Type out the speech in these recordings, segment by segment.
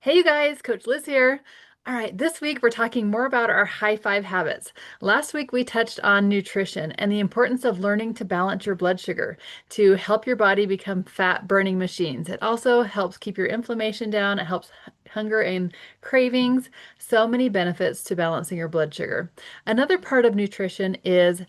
Hey you guys, Coach Liz here. All right, this week we're talking more about our high five habits. Last week we touched on nutrition and the importance of learning to balance your blood sugar to help your body become fat burning machines. It also helps keep your inflammation down, it helps hunger and cravings. So many benefits to balancing your blood sugar. Another part of nutrition is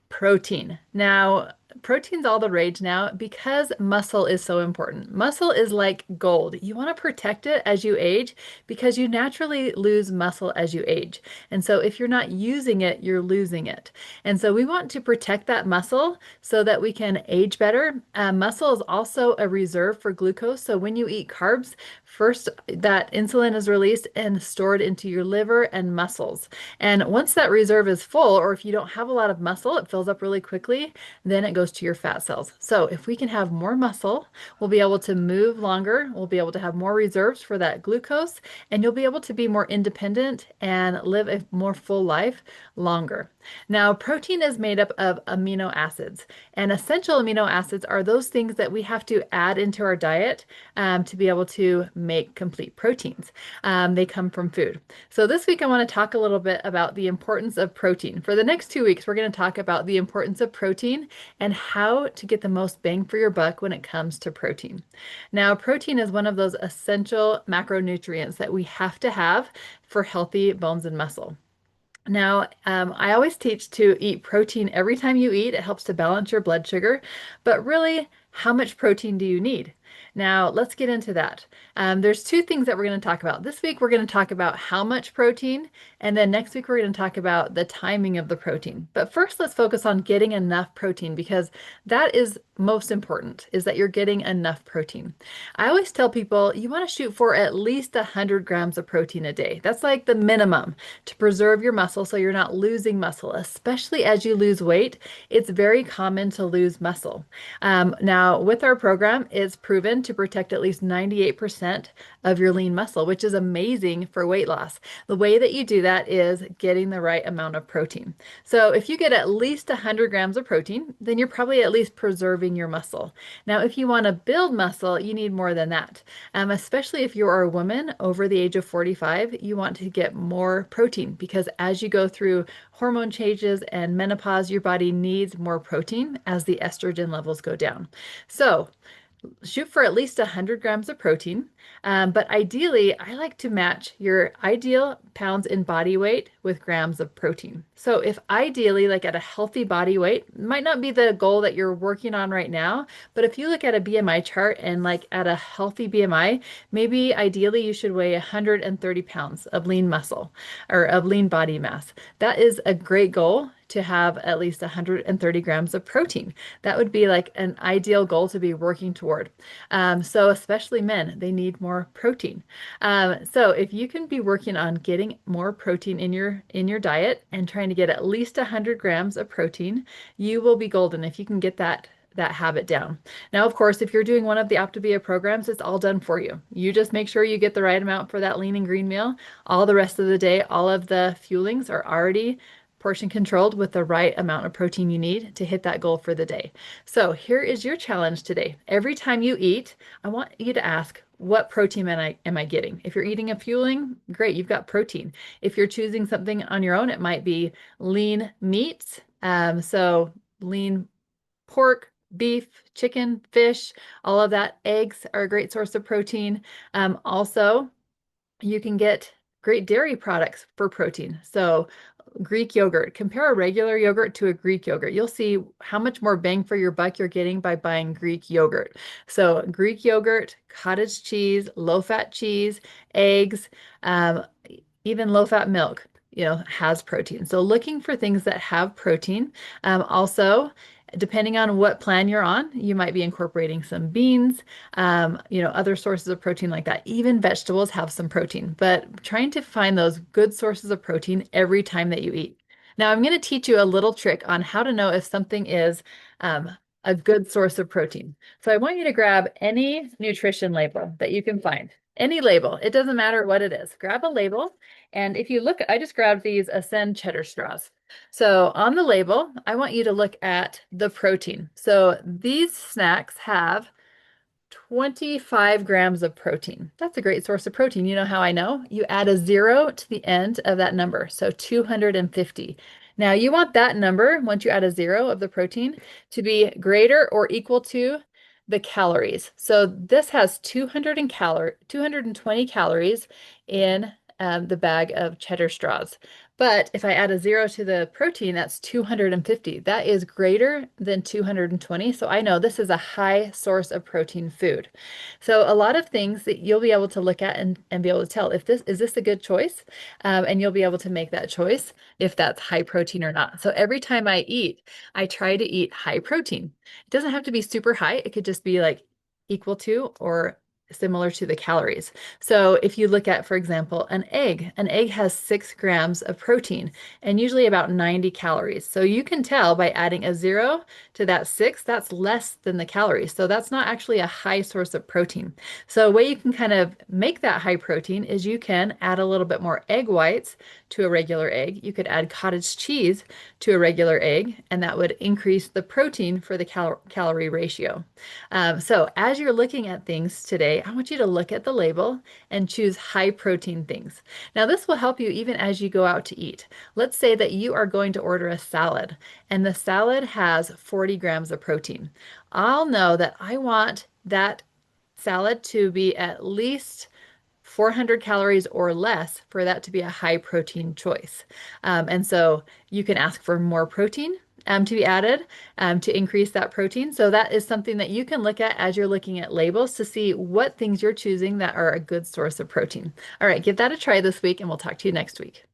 protein. Now, protein's all the rage now because muscle is so important. Muscle is like gold. You want to protect it as you age because you naturally lose muscle as you age. And so if you're not using it, you're losing it. And so we want to protect that muscle so that we can age better. Muscle is also a reserve for glucose. So when you eat carbs, first that insulin is released and stored into your liver and muscles. And once that reserve is full, or if you don't have a lot of muscle, it fills up really quickly, then it goes to your fat cells. So if we can have more muscle, we'll be able to move longer, we'll be able to have more reserves for that glucose, and you'll be able to be more independent and live a more full life longer. Now, protein is made up of amino acids, and essential amino acids are those things that we have to add into our diet to be able to make complete proteins. They come from food. So this week I want to talk a little bit about the importance of protein. For the next 2 weeks, we're going to talk about the importance of protein and how to get the most bang for your buck when it comes to protein. Now, protein is one of those essential macronutrients that we have to have for healthy bones and muscle. Now, I always teach to eat protein every time you eat. It helps to balance your blood sugar, but really, how much protein do you need? Now, let's get into that. There's two things that we're going to talk about. This week, we're going to talk about how much protein, and then next week, we're going to talk about the timing of the protein. But first, let's focus on getting enough protein because that is most important, is that you're getting enough protein. I always tell people you want to shoot for at least 100 grams of protein a day. That's like the minimum to preserve your muscle so you're not losing muscle, especially as you lose weight. It's very common to lose muscle. Now, with our program, it's proven to protect at least 98% of your lean muscle, which is amazing for weight loss. The way that you do that is getting the right amount of protein. So if you get at least 100 grams of protein, then you're probably at least preserving your muscle. Now, if you want to build muscle, you need more than that. Especially if you are a woman over the age of 45, you want to get more protein because as you go through hormone changes and menopause, your body needs more protein as the estrogen levels go down. So, shoot for at least 100 grams of protein. But ideally, I like to match your ideal pounds in body weight with grams of protein. So if ideally, like at a healthy body weight, might not be the goal that you're working on right now, but if you look at a BMI chart and like at a healthy BMI, maybe ideally you should weigh 130 pounds of lean muscle or of lean body mass. That is a great goal to have at least 130 grams of protein. That would be like an ideal goal to be working toward. So especially men, they need more protein. So if you can be working on getting more protein in your diet and trying to get at least 100 grams of protein, you will be golden if you can get that habit down. Now, of course, if you're doing one of the Optavia programs, it's all done for you. You just make sure you get the right amount for that lean and green meal. All the rest of the day, all of the fuelings are already portion controlled with the right amount of protein you need to hit that goal for the day. So here is your challenge today. Every time you eat, I want you to ask, what protein am I getting? If you're eating a fueling, great, you've got protein. If you're choosing something on your own, it might be lean meats. So lean pork, beef, chicken, fish, all of that. Eggs are a great source of protein. Also, you can get great dairy products for protein. So Greek yogurt. Compare a regular yogurt to a Greek yogurt. You'll see how much more bang for your buck you're getting by buying Greek yogurt. So Greek yogurt, cottage cheese, low-fat cheese, eggs, even low-fat milk, has protein. So looking for things that have protein. Also, depending on what plan you're on, you might be incorporating some beans, other sources of protein like that. Even vegetables have some protein, but trying to find those good sources of protein every time that you eat. Now, I'm going to teach you a little trick on how to know if something is a good source of protein. So I want you to grab any nutrition label that you can find. Any label, it doesn't matter what it is. Grab a label, and if you look, I just grabbed these Ascend cheddar straws. So on the label, I want you to look at the protein. So these snacks have 25 grams of protein. That's a great source of protein. You know how I know? You add a zero to the end of that number, so 250. Now you want that number, once you add a zero of the protein, to be greater or equal to the calories. So this has 220 calories in the bag of cheddar straws. But if I add a zero to the protein, that's 250. That is greater than 220. So I know this is a high source of protein food. So a lot of things that you'll be able to look at and be able to tell if this is this a good choice, and you'll be able to make that choice if that's high protein or not. So every time I eat, I try to eat high protein. It doesn't have to be super high. It could just be like equal to or similar to the calories. So if you look at, for example, an egg has 6 grams of protein and usually about 90 calories. So you can tell by adding a zero to that 6, that's less than the calories. So that's not actually a high source of protein. So a way you can kind of make that high protein is you can add a little bit more egg whites to a regular egg. You could add cottage cheese to a regular egg, and that would increase the protein for the calorie ratio. So as you're looking at things today, I want you to look at the label and choose high protein things. Now, this will help you even as you go out to eat. Let's say that you are going to order a salad, and the salad has 40 grams of protein. I'll know that I want that salad to be at least 400 calories or less for that to be a high protein choice. And so you can ask for more protein to be added to increase that protein. So that is something that you can look at as you're looking at labels to see what things you're choosing that are a good source of protein. All right, give that a try this week, and we'll talk to you next week.